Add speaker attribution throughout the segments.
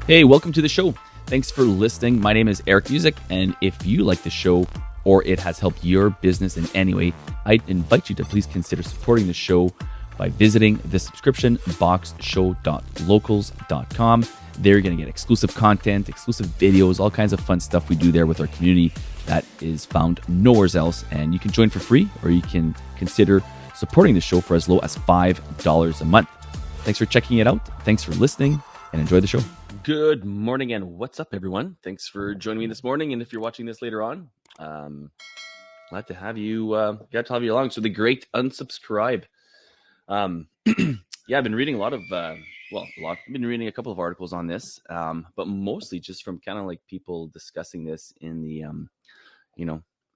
Speaker 1: Hey, welcome to the show. Thanks for listening. My name is Eric Music, and if you like the show or it has helped your business in any way, I invite you to please consider supporting the show by visiting the subscription boxshow.locals.com. There you're going to get exclusive content, exclusive videos, all kinds of fun stuff we do there with our community that is found nowhere else. And you can join for free, or you can consider supporting the show for as low as $5 a month. Thanks for checking it out. Thanks for listening, and enjoy the show. Good morning and what's up, everyone? Thanks for joining me this morning. And if you're watching this later on, glad to have you. Along. So the great unsubscribe. I've been reading a lot of, I've been reading a couple of articles on this, but mostly just from kind of like people discussing this in the,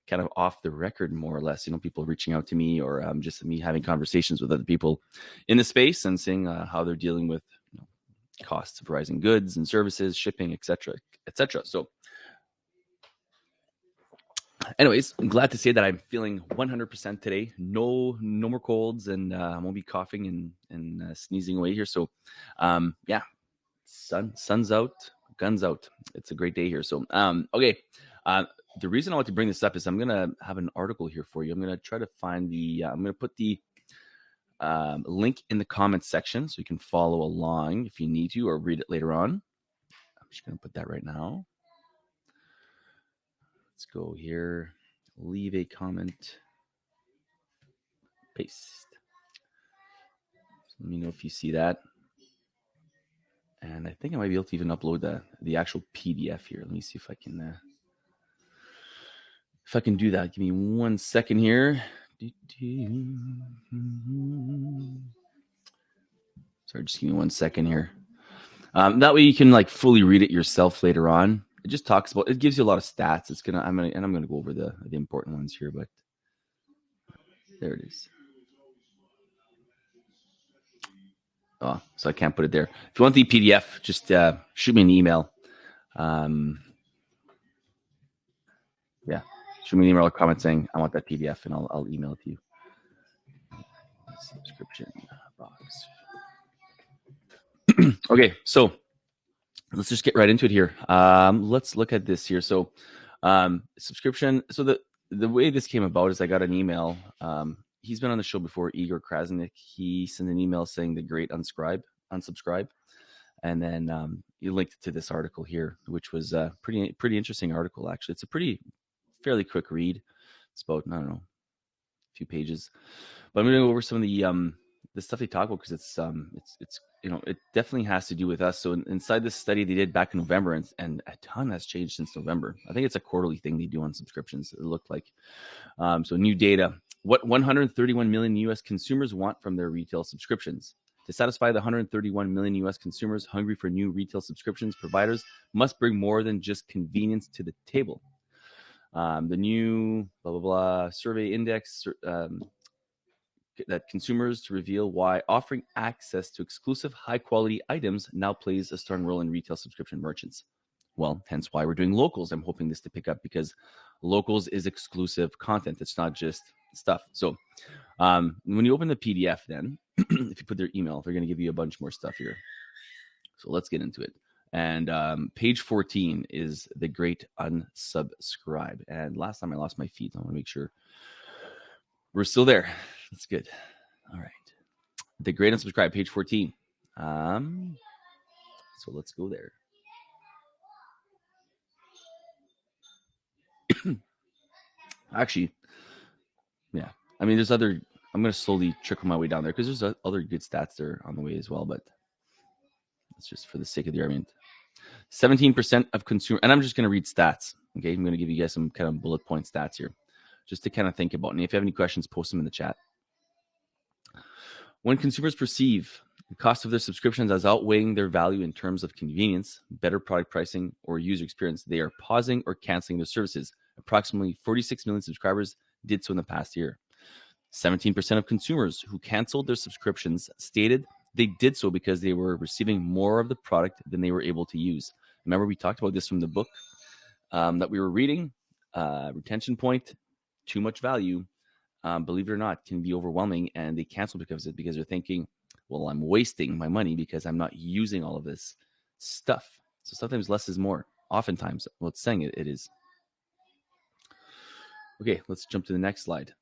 Speaker 1: kind of off the record, more or less, people reaching out to me or just me having conversations with other people in the space and seeing how they're dealing with costs of rising goods and services, shipping, etc. So anyways, I'm glad to say that I'm feeling 100% today. No more colds, and I won't be coughing and sneezing away here. So sun's out, guns out. It's a great day here. So the reason I want to bring this up is I'm going to have an article here for you. I'm going to try to find I'm going to put the link in the comments section so you can follow along if you need to or read it later on. I'm just going to put that right now. Let's go here. Leave a comment. Paste. So let me know if you see that. And I think I might be able to even upload the actual PDF here. Let me see if I can do that. Give me 1 second here. Sorry, just give me 1 second here. That way you can like fully read it yourself later on. It just talks about, it gives you a lot of stats. I'm gonna go over the important ones here, but there it is. Oh, so I can't put it there. If you want the PDF, just shoot me an email. Shoot me an email or comment saying I want that PDF, and I'll email it to you. Subscription box. Okay, so let's just get right into it here. Let's look at this here. So subscription. So the way this came about is I got an email. He's been on the show before, Igor Krasnick. He sent an email saying the great unsubscribe. And then he linked to this article here, which was a pretty interesting article, actually. It's a fairly quick read. It's about, I don't know, a few pages. But I'm going to go over some of the stuff they talk about because it's it definitely has to do with us. So inside this study they did back in November, and a ton has changed since November. I think it's a quarterly thing they do on subscriptions. It looked like. So new data. What 131 million U.S. consumers want from their retail subscriptions. To satisfy the 131 million U.S. consumers hungry for new retail subscriptions, providers must bring more than just convenience to the table. The new survey index that consumers to reveal why offering access to exclusive high-quality items now plays a strong role in retail subscription merchants. Well, hence why we're doing Locals. I'm hoping this to pick up because Locals is exclusive content. It's not just stuff. So when you open the PDF, then if you put their email, they're going to give you a bunch more stuff here. So let's get into it. And page 14 is the great unsubscribe. And last time I lost my feed, so I want to make sure we're still there. That's good. All right. The great unsubscribe, page 14. So let's go there. Actually, yeah. I mean, there's other. I'm going to slowly trickle my way down there because there's other good stats there on the way as well. But it's just for the sake of the argument. 17% of consumer, and I'm just going to read stats. Okay, I'm going to give you guys some kind of bullet point stats here, just to kind of think about. And if you have any questions, post them in the chat. When consumers perceive the cost of their subscriptions as outweighing their value in terms of convenience, better product pricing, or user experience, they are pausing or canceling their services. Approximately 46 million subscribers did so in the past year. 17% of consumers who canceled their subscriptions stated they did so because they were receiving more of the product than they were able to use. Remember, we talked about this from the book that we were reading. Retention point, too much value, believe it or not, can be overwhelming, and they cancel because they're thinking, well, I'm wasting my money because I'm not using all of this stuff. So sometimes less is more. Oftentimes, well, it's saying it is. Okay, let's jump to the next slide.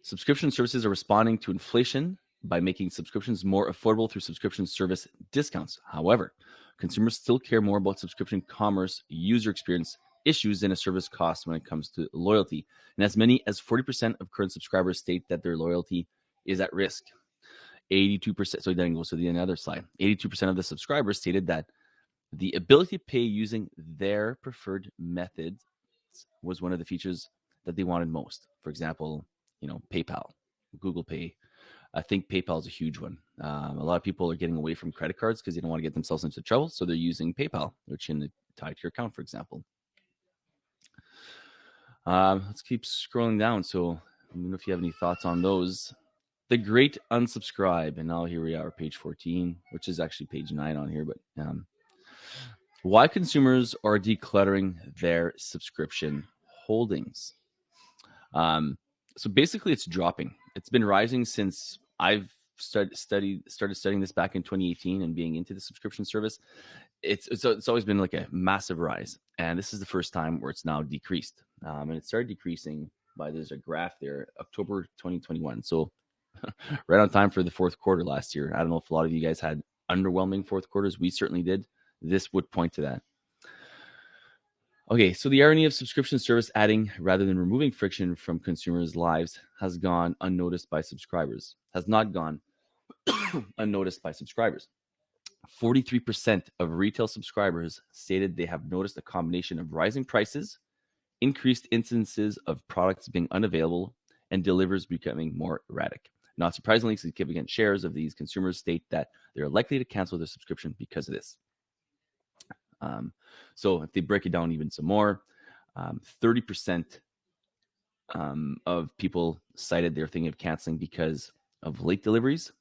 Speaker 1: Subscription services are responding to inflation by making subscriptions more affordable through subscription service discounts. However, consumers still care more about subscription commerce user experience issues than a service cost when it comes to loyalty. And as many as 40% of current subscribers state that their loyalty is at risk. 82%, so then goes to the other slide. 82% of the subscribers stated that the ability to pay using their preferred method was one of the features that they wanted most. For example, PayPal, Google Pay. I think PayPal is a huge one. A lot of people are getting away from credit cards because they don't want to get themselves into trouble. So they're using PayPal, which is tied to your account, for example. Let's keep scrolling down. So I don't know if you have any thoughts on those. The great unsubscribe. And now here we are, page 14, which is actually page 9 on here. But why consumers are decluttering their subscription holdings. So basically, it's dropping. It's been rising since I've started studying this back in 2018 and being into the subscription service. It's always been like a massive rise, and this is the first time where it's now decreased. And it started decreasing there's a graph there, October 2021. So right on time for the fourth quarter last year. I don't know if a lot of you guys had underwhelming fourth quarters. We certainly did. This would point to that. Okay, so the irony of subscription service adding rather than removing friction from consumers' lives has gone unnoticed by subscribers. Has not gone unnoticed by subscribers. 43% of retail subscribers stated they have noticed a combination of rising prices, increased instances of products being unavailable, and deliveries becoming more erratic. Not surprisingly, significant shares of these consumers state that they're likely to cancel their subscription because of this. So if they break it down even some more, 30% of people cited they're thinking of canceling because of late deliveries,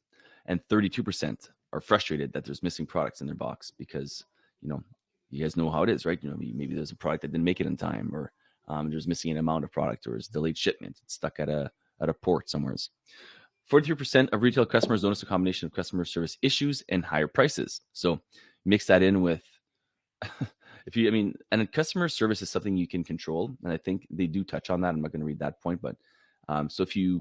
Speaker 1: and 32% are frustrated that there's missing products in their box because, you guys know how it is, right? Maybe there's a product that didn't make it in time, or there's missing an amount of product, or it's delayed shipment. It's stuck at a port somewhere. 43% of retail customers notice a combination of customer service issues and higher prices. So mix that in with and customer service is something you can control, and I think they do touch on that. I'm not going to read that point, but so if you're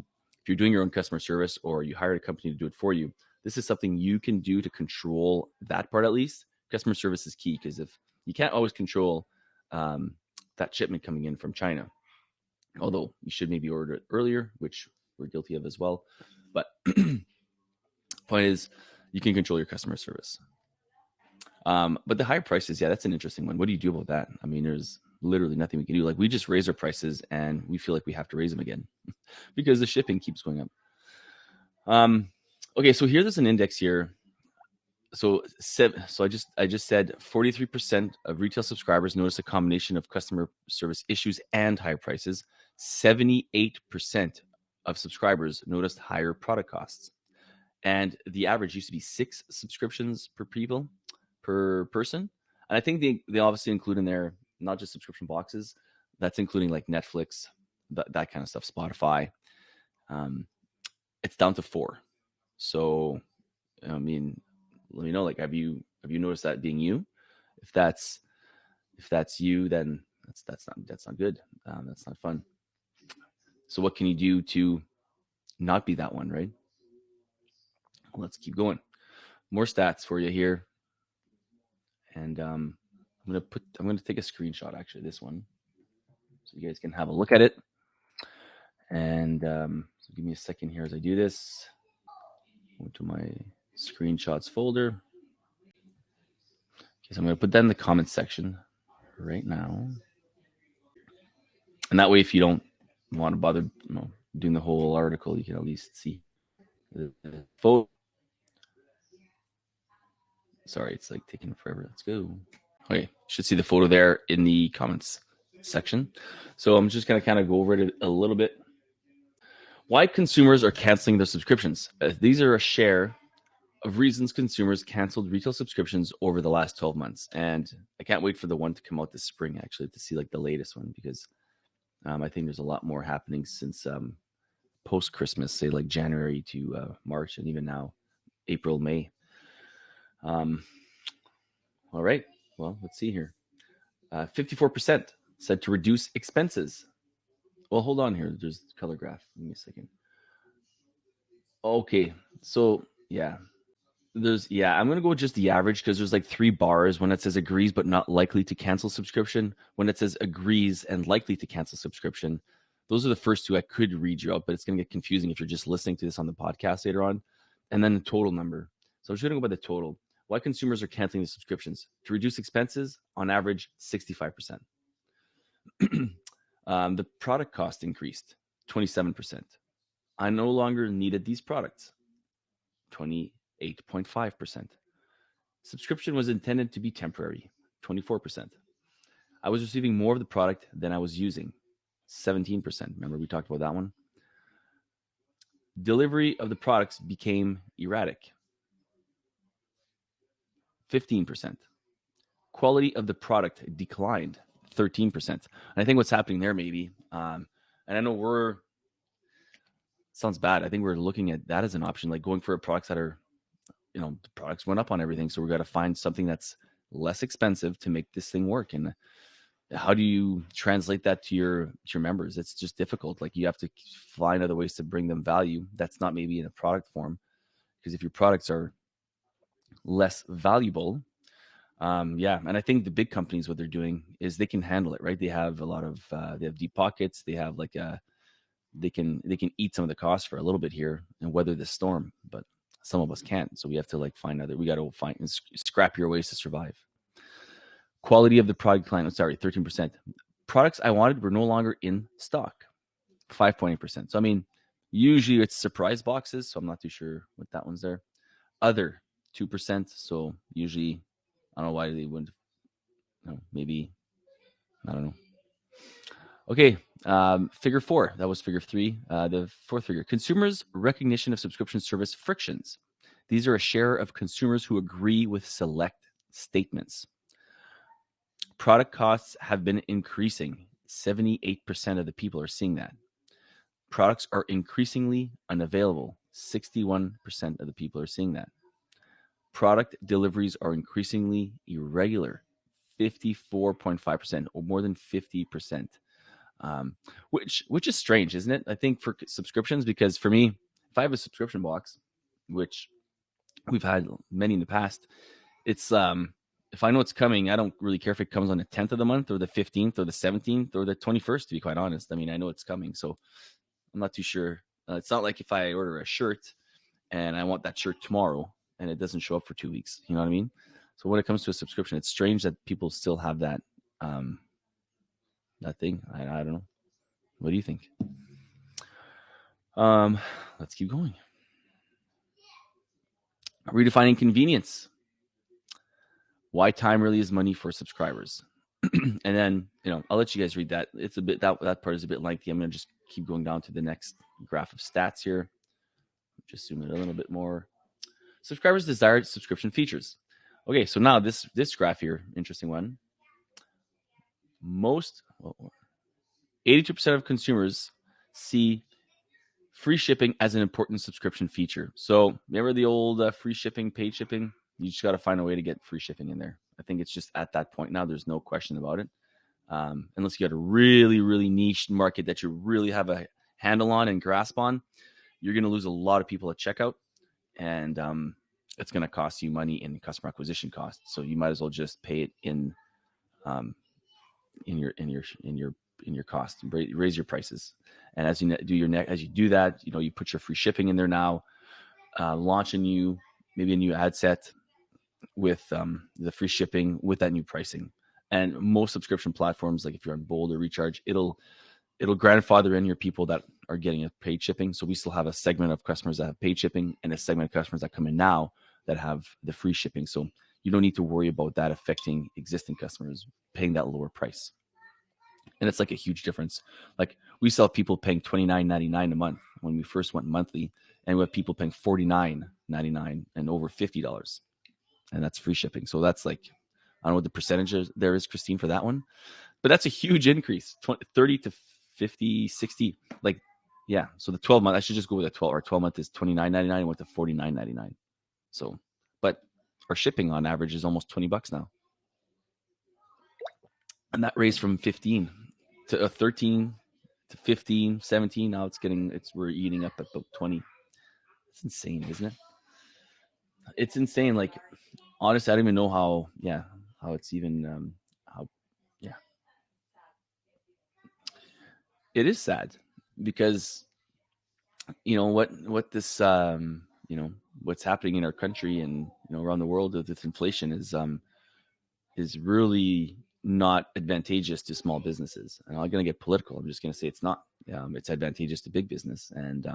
Speaker 1: doing your own customer service or you hired a company to do it for you, this is something you can do to control that part at least. Customer service is key because if you can't always control that shipment coming in from China, although you should maybe order it earlier, which we're guilty of as well. But point is, you can control your customer service. But the higher prices, yeah, that's an interesting one. What do you do about that? I mean, there's literally nothing we can do. Like, we just raise our prices and we feel like we have to raise them again because the shipping keeps going up. Okay, so there's an index here. So I just said 43% of retail subscribers notice a combination of customer service issues and higher prices. 78% of subscribers noticed higher product costs. And the average used to be 6 subscriptions per person. And I think they obviously include in there not just subscription boxes, that's including like Netflix, that kind of stuff, Spotify. It's down to 4. So, I mean, let me know, like, have you noticed that being you? If that's you, then that's not good. That's not fun. So what can you do to not be that one, right? Let's keep going. More stats for you here. And I'm going to take a screenshot, actually, this one, so you guys can have a look at it. And so give me a second here as I do this. Go to my screenshots folder. Okay, so I'm going to put that in the comments section right now. And that way, if you don't want to bother doing the whole article, you can at least see the photo. Sorry, it's like taking forever. Let's go. Okay, you should see the photo there in the comments section. So I'm just going to kind of go over it a little bit. Why consumers are canceling their subscriptions. These are a share of reasons consumers canceled retail subscriptions over the last 12 months. And I can't wait for the one to come out this spring, actually, to see like the latest one, because I think there's a lot more happening since post-Christmas, say like January to March, and even now, April, May. All right. Well, let's see here. 54% said to reduce expenses. Well, hold on here. There's the color graph. Give me a second. Okay. So, yeah. I'm going to go with just the average because there's like 3 bars when it says agrees but not likely to cancel subscription. When it says agrees and likely to cancel subscription, those are the first 2 I could read you out, but it's going to get confusing if you're just listening to this on the podcast later on. And then the total number. So I'm just going to go by the total. Why consumers are canceling the subscriptions? To reduce expenses, on average, 65%. The product cost increased, 27%. I no longer needed these products, 28.5%. Subscription was intended to be temporary, 24%. I was receiving more of the product than I was using, 17%. Remember we talked about that one? Delivery of the products became erratic, 15%. Quality of the product declined, 13%. And I think what's happening there maybe, and I know sounds bad. I think we're looking at that as an option, like going for products that are, the products went up on everything. So we got to find something that's less expensive to make this thing work. And how do you translate that to your members? It's just difficult. Like you have to find other ways to bring them value. That's not maybe in a product form, because if your products are less valuable, and I think the big companies, what they're doing is they can handle it, right? They have a lot of, they have deep pockets. They have like they can eat some of the costs for a little bit here and weather the storm, but some of us can't. So we have to we got to find and scrap your ways to survive. Quality of the product decline, 13%. Products I wanted were no longer in stock, 5.8%. So, I mean, usually it's surprise boxes. So I'm not too sure what that one's there. Other, 2%. So usually, I don't know why they wouldn't, maybe, I don't know. Okay, figure 4. That was figure 3. The fourth figure, consumers' recognition of subscription service frictions. These are a share of consumers who agree with select statements. Product costs have been increasing. 78% of the people are seeing that. Products are increasingly unavailable. 61% of the people are seeing that. Product deliveries are increasingly irregular. 54.5%, or more than 50%. Which is strange, isn't it? I think for subscriptions, because for me, if I have a subscription box, which we've had many in the past, it's if I know it's coming, I don't really care if it comes on the 10th of the month or the 15th or the 17th or the 21st, to be quite honest. I mean, I know it's coming, so I'm not too sure. It's not like if I order a shirt and I want that shirt tomorrow and it doesn't show up for 2 weeks. You know what I mean? So when it comes to a subscription, it's strange that people still have that that thing. I don't know. What do you think? Let's keep going. Redefining convenience. Why time really is money for subscribers. And then, I'll let you guys read that. It's a bit, that part is a bit lengthy. I'm going to just keep going down to the next graph of stats here. Just zoom in a little bit more. Subscribers' desired subscription features. Okay, so now this graph here, interesting one. 82% of consumers see free shipping as an important subscription feature. So remember the old free shipping, paid shipping? You just got to find a way to get free shipping in there. I think it's just at that point now, there's no question about it. Unless you got a really, really niche market that you really have a handle on and grasp on, you're going to lose a lot of people at checkout, and it's going to cost you money in customer acquisition costs. So you might as well just pay it in your cost, raise your prices. And as you do that, you put your free shipping in there now, launch maybe a new ad set with the free shipping with that new pricing. And most subscription platforms, like if you're on Bold or Recharge, it'll grandfather in your people that are getting a paid shipping. So we still have a segment of customers that have paid shipping and a segment of customers that come in now that have the free shipping. So you don't need to worry about that affecting existing customers paying that lower price. And it's like a huge difference. Like we still have people paying $29.99 a month when we first went monthly, and we have people paying $49.99 and over $50, and that's free shipping. So that's like, I don't know what the percentage there is, Christine, for that one, but that's a huge increase, 30 to 50, 60. Like, yeah. So the 12 month, I should just go with a 12 month is $29.99 and went to $49.99. So, but our shipping on average is almost $20 now. And that raised from 15 to 13 to 15, 17. Now we're eating up at about 20. It's insane, isn't it? It's insane. Like, honestly, I don't even know how it's even, it is sad because, what this, what's happening in our country and, around the world with this inflation is really not advantageous to small businesses. And I'm not going to get political. I'm just going to say it's not. It's advantageous to big business, and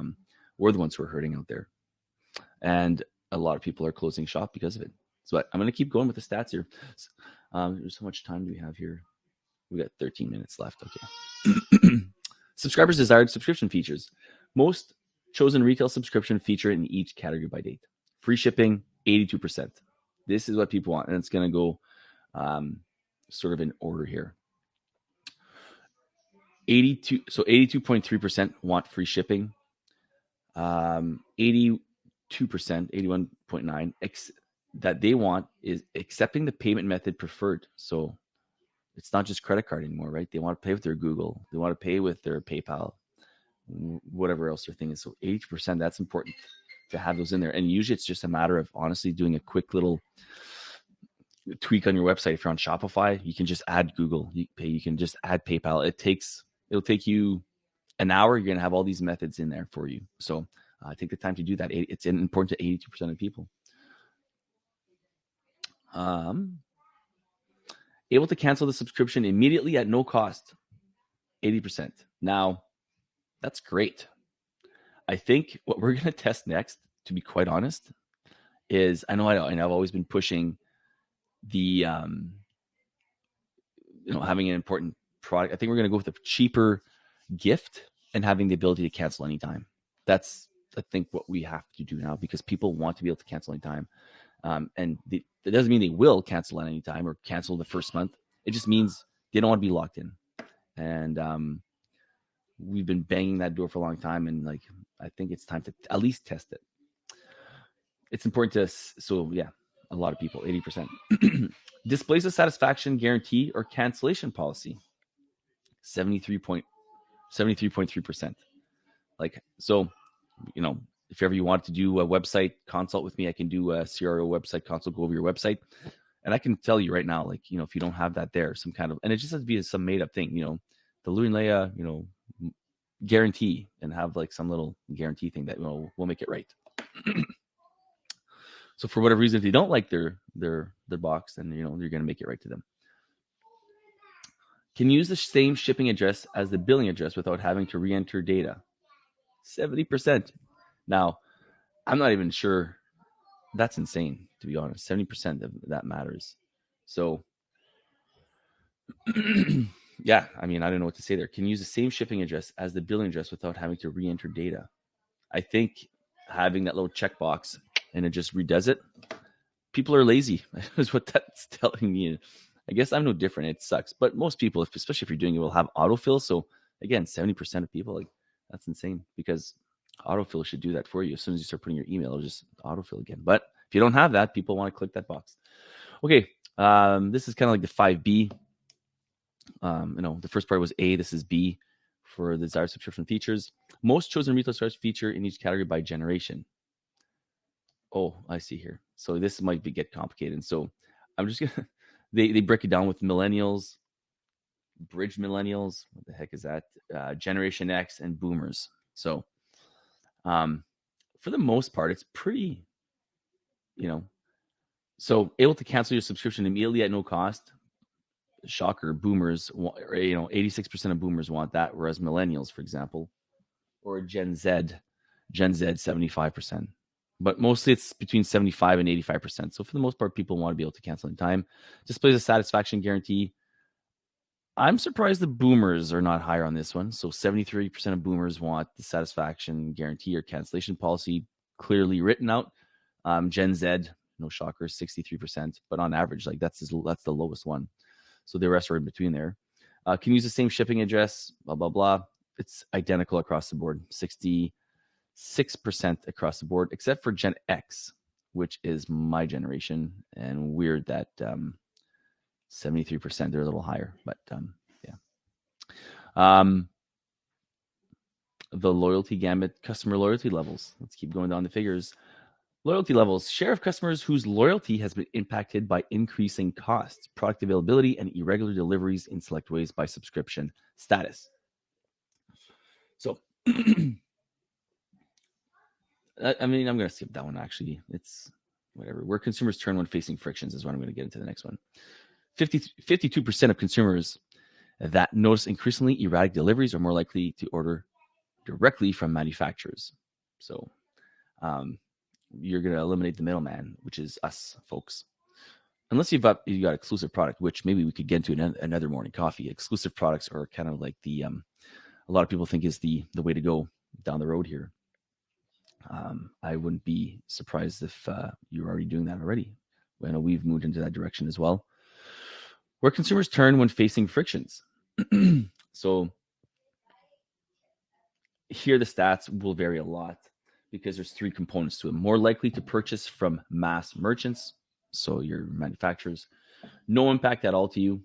Speaker 1: we're the ones who are hurting out there. And a lot of people are closing shop because of it. So I'm going to keep going with the stats here. There's how much time do we have here? We got 13 minutes left. Okay. Subscribers' desired subscription features. Most chosen retail subscription feature in each category by date. Free shipping, 82%. This is what people want, and it's going to go sort of in order here. 82.3% want free shipping. 82%, 81.9% that they want is accepting the payment method preferred. So it's not just credit card anymore, right? They want to pay with their Google. They want to pay with their PayPal, whatever else their thing is. So 80%, that's important to have those in there. And usually it's just a matter of honestly doing a quick little tweak on your website. If you're on Shopify, you can just add Google. You can just add PayPal. It'll take you an hour. You're going to have all these methods in there for you. So take the time to do that. It's important to 82% of people. Able to cancel the subscription immediately at no cost, 80%. Now, that's great. I think what we're going to test next, to be quite honest, is I've always been pushing the having an important product. I think we're going to go with a cheaper gift and having the ability to cancel anytime. That's, I think, what we have to do now, because people want to be able to cancel anytime. And that doesn't mean they will cancel at any time or cancel the first month. It just means they don't want to be locked in. And we've been banging that door for a long time. And I think it's time to at least test it. It's important to us. So yeah, a lot of people, 80%. Displays a satisfaction guarantee or cancellation policy, 73.3%. So, if ever you want to do a website consult with me, I can do a CRO website consult, go over your website. And I can tell you right now, if you don't have that there, some kind of, and it just has to be some made up thing, the Louis and Leia, guarantee, and have some little guarantee thing that, we'll make it right. So for whatever reason, if they don't like their box, then, you're going to make it right to them. Can use the same shipping address as the billing address without having to re-enter data. 70%. Now, I'm not even sure. That's insane, to be honest. 70% of that matters. So, yeah, I don't know what to say there. Can use the same shipping address as the billing address without having to re-enter data. I think having that little checkbox and it just redoes it. People are lazy, is what that's telling me. I guess I'm no different. It sucks. But most people, especially if you're doing it, will have autofill. So, again, 70% of people, that's insane, because autofill should do that for you. As soon as you start putting your email, it'll just autofill again. But if you don't have that, people want to click that box. Okay, this is kind of like the 5B. The first part was A. This is B for the desired subscription features. Most chosen retail stores feature in each category by generation. Oh, I see here. So this might get complicated. And so I'm just gonna they break it down with millennials, bridge millennials. What the heck is that? Generation X and boomers. So for the most part, it's pretty, so able to cancel your subscription immediately at no cost. Shocker, boomers, 86% of boomers want that, whereas millennials, for example, or Gen Z, 75%. But mostly it's between 75 and 85%. So for the most part, people want to be able to cancel in time. Displays a satisfaction guarantee. I'm surprised the boomers are not higher on this one. So 73% of boomers want the satisfaction guarantee or cancellation policy clearly written out. Gen Z, no shocker, 63%. But on average, that's the lowest one. So the rest are in between there. Can use the same shipping address, blah, blah, blah. It's identical across the board, 66% across the board, except for Gen X. which is my generation, and weird that 73%, they're a little higher, but the loyalty gamut, customer loyalty levels. Let's keep going down the figures. Loyalty levels, share of customers whose loyalty has been impacted by increasing costs, product availability, and irregular deliveries in select ways by subscription status. So, I mean, I'm going to skip that one, actually. It's whatever. Where consumers turn when facing frictions is what I'm going to get into the next one. 52% of consumers that notice increasingly erratic deliveries are more likely to order directly from manufacturers. So, you're going to eliminate the middleman, which is us, folks. Unless you got exclusive product, which maybe we could get into another morning coffee. Exclusive products are kind of like the a lot of people think is the way to go down the road here. I wouldn't be surprised if you're already doing that already. I know we've moved into that direction as well. Where consumers turn when facing frictions. So here the stats will vary a lot, because there's three components to it. More likely to purchase from mass merchants, so your manufacturers. No impact at all to you.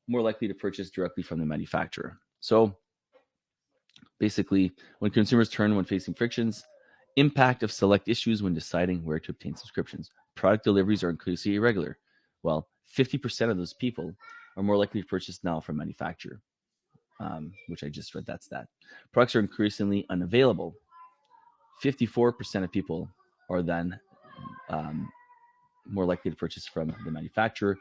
Speaker 1: More likely to purchase directly from the manufacturer. So basically, when consumers turn when facing frictions, impact of select issues when deciding where to obtain subscriptions. Product deliveries are increasingly irregular. Well, 50% of those people are more likely to purchase now from manufacturer, which I just read that stat. Products are increasingly unavailable. 54% of people are then more likely to purchase from the manufacturer.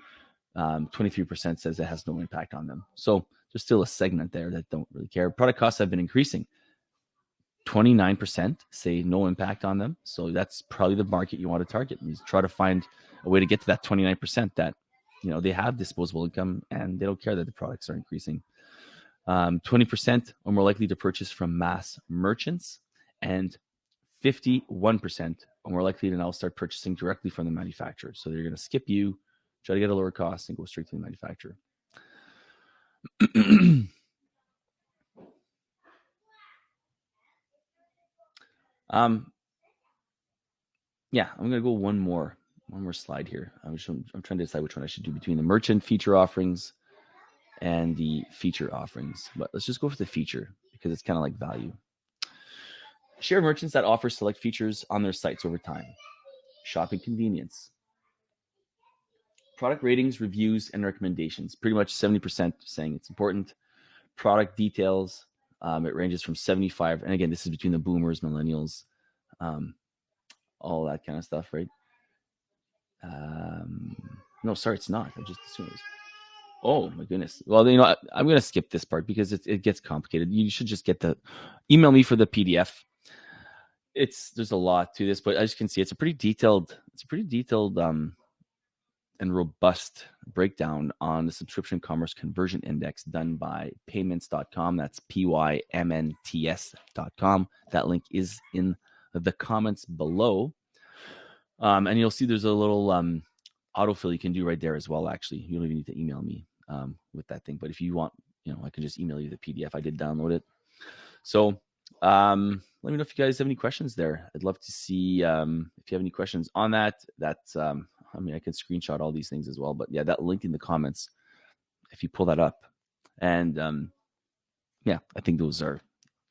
Speaker 1: 23% says it has no impact on them. So there's still a segment there that don't really care. Product costs have been increasing. 29% say no impact on them. So that's probably the market you want to target. You try to find a way to get to that 29% that, they have disposable income and they don't care that the products are increasing. 20% are more likely to purchase from mass merchants, and 51% are more likely to now start purchasing directly from the manufacturer. So they're going to skip you, try to get a lower cost, and go straight to the manufacturer. I'm going to go one more slide here. I'm trying to decide which one I should do between the merchant feature offerings and the feature offerings. But let's just go for the feature, because it's kind of like value. Share merchants that offer select features on their sites over time. Shopping convenience. Product ratings, reviews, and recommendations. Pretty much 70% saying it's important. Product details. It ranges from 75. And again, this is between the boomers, millennials, all that kind of stuff, right? No, sorry, it's not. I just assumed it was. Oh my goodness. Well, I'm going to skip this part because it gets complicated. You should just email me for the PDF. There's a lot to this, but as you can see, it's a pretty detailed and robust breakdown on the subscription commerce conversion index done by payments.com. That's PYMNTS.com. That link is in the comments below. And you'll see there's a little autofill you can do right there as well. Actually, you don't even need to email me with that thing. But if you want, I can just email you the PDF. I did download it. So let me know if you guys have any questions there. I'd love to see if you have any questions on that. That's I can screenshot all these things as well. But yeah, that link in the comments, if you pull that up. And I think those are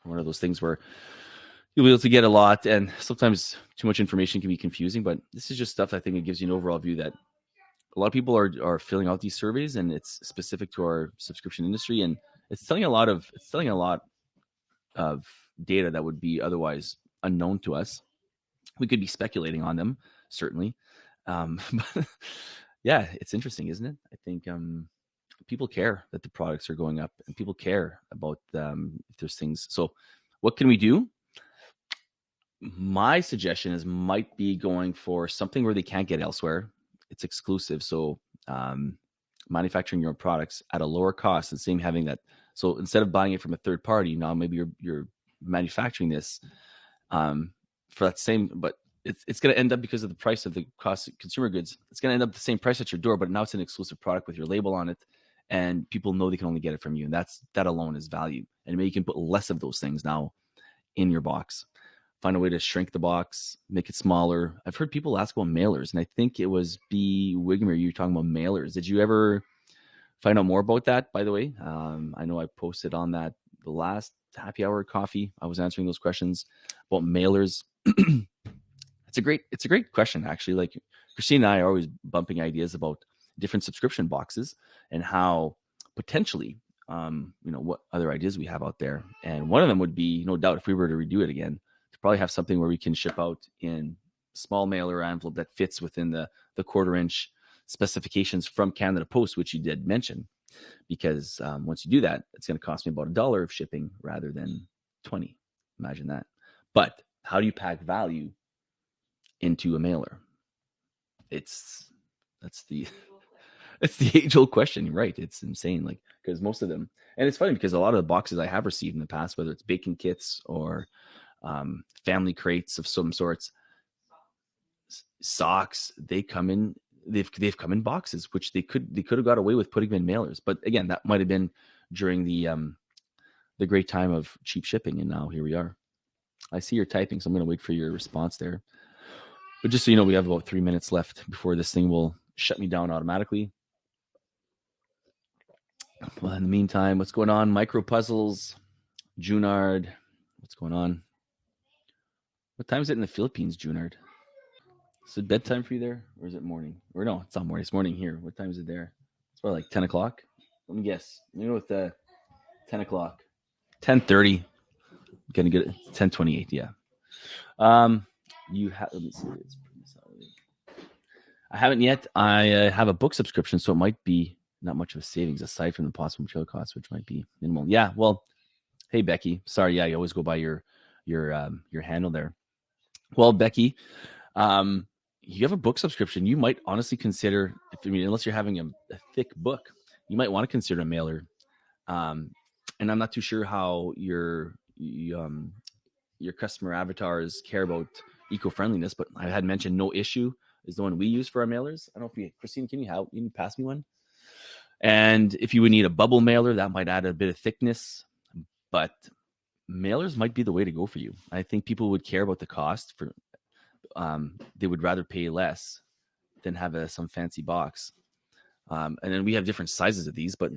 Speaker 1: one of those things where you'll be able to get a lot, and sometimes too much information can be confusing, but this is just stuff I think it gives you an overall view that a lot of people are filling out these surveys, and it's specific to our subscription industry, and it's telling a lot of data that would be otherwise unknown to us. We could be speculating on them, certainly. But yeah, it's interesting, isn't it? I think people care that the products are going up, and people care about if there's things. So what can we do? My suggestion might be going for something where they can't get elsewhere. It's exclusive. So manufacturing your own products at a lower cost, and same having that. So instead of buying it from a third party, now maybe you're manufacturing this for that same, but it's going to end up, because of the price of the cost of consumer goods, it's going to end up the same price at your door, but now it's an exclusive product with your label on it, and people know they can only get it from you. And that alone is value. And maybe you can put less of those things now in your box. find a way to shrink the box, make it smaller. I've heard people ask about mailers, and I think it was B. Wigmer, you were talking about mailers. Did you ever find out more about that, by the way? I know I posted on that the last happy hour coffee. I was answering those questions about mailers. It's a great question, actually. Like Christine and I are always bumping ideas about different subscription boxes and how potentially, what other ideas we have out there. And one of them would be, no doubt, if we were to redo it again, to probably have something where we can ship out in small mailer envelope that fits within the 1/4-inch specifications from Canada Post, which you did mention. Because once you do that, it's going to cost me about $1 of shipping rather than 20. Imagine that. But how do you pack value into a mailer? It's the age-old question, right? It's insane, like, because most of them, and it's funny because a lot of the boxes I have received in the past, whether it's baking kits or family crates of some sorts, socks, they've come in boxes, which they could have got away with putting them in mailers. But again, that might have been during the great time of cheap shipping, and now here we are. I see you're typing, so I'm going to wait for your response there. But just so you know, we have about 3 minutes left before this thing will shut me down automatically. Well, in the meantime, what's going on? Micro Puzzles, Junard, what's going on? What time is it in the Philippines, Junard? Is it bedtime for you there, or is it morning? Or no, it's not morning. It's morning here. What time is it there? It's probably like 10 o'clock. Let me guess. You know, with the 10 o'clock, 10:30. Gonna get it. 10:28. Yeah. You have. Let me see. It's pretty solid. I haven't yet. I have a book subscription, so it might be not much of a savings aside from the possible material costs, which might be minimal. Yeah. Well, hey Becky. Sorry. Yeah, you always go by your handle there. Well, Becky, you have a book subscription. You might honestly consider, unless you're having a thick book, you might want to consider a mailer. And I'm not too sure how your customer avatars care about eco-friendliness, but I had mentioned No Issue is the one we use for our mailers. I don't know if Christine, can you pass me one? And if you would need a bubble mailer, that might add a bit of thickness, but mailers might be the way to go for you. I think people would care about the cost for, they would rather pay less than have some fancy box. And then we have different sizes of these, but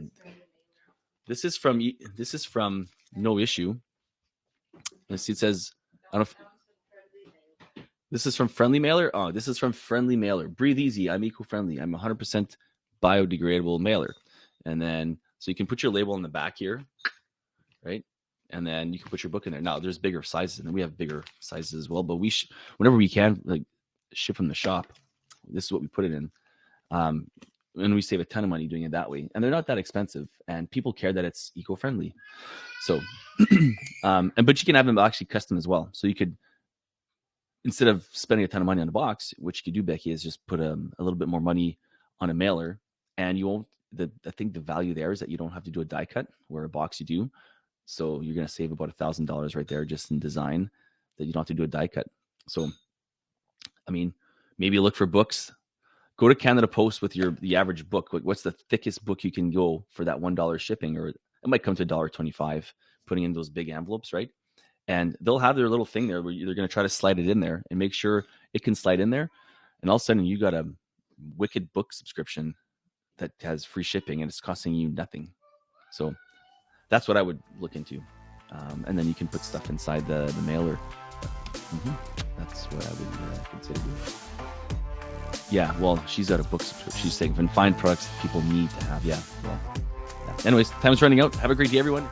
Speaker 1: this is from No Issue. Let's see, it says, I don't know if, this is from Friendly Mailer. Oh, this is from Friendly Mailer. Breathe easy. I'm eco-friendly. I'm 100% biodegradable mailer. And then, so you can put your label on the back here, right? And then you can put your book in there. Now, there's bigger sizes, and we have bigger sizes as well. But whenever we can, like, ship from the shop, this is what we put it in. And we save a ton of money doing it that way. And they're not that expensive, and people care that it's eco-friendly. So, but you can have them actually custom as well. So you could, instead of spending a ton of money on a box, which you could do, Becky, is just put a little bit more money on a mailer, and you won't. I think the value there is that you don't have to do a die cut, where a box you do. So you're going to save about $1,000 right there just in design, that you don't have to do a die cut. So, I mean, maybe look for books. Go to Canada Post with the average book. What's the thickest book you can go for that $1 shipping? Or it might come to $1.25, putting in those big envelopes, right? And they'll have their little thing there where they're going to try to slide it in there and make sure it can slide in there. And all of a sudden, you got a wicked book subscription that has free shipping, and it's costing you nothing. So that's what I would look into. And then you can put stuff inside the mailer. That's what I would consider doing. Yeah, well, she's got a book subscription. She's saying, find products that people need to have. Yeah. Anyways, time is running out. Have a great day, everyone.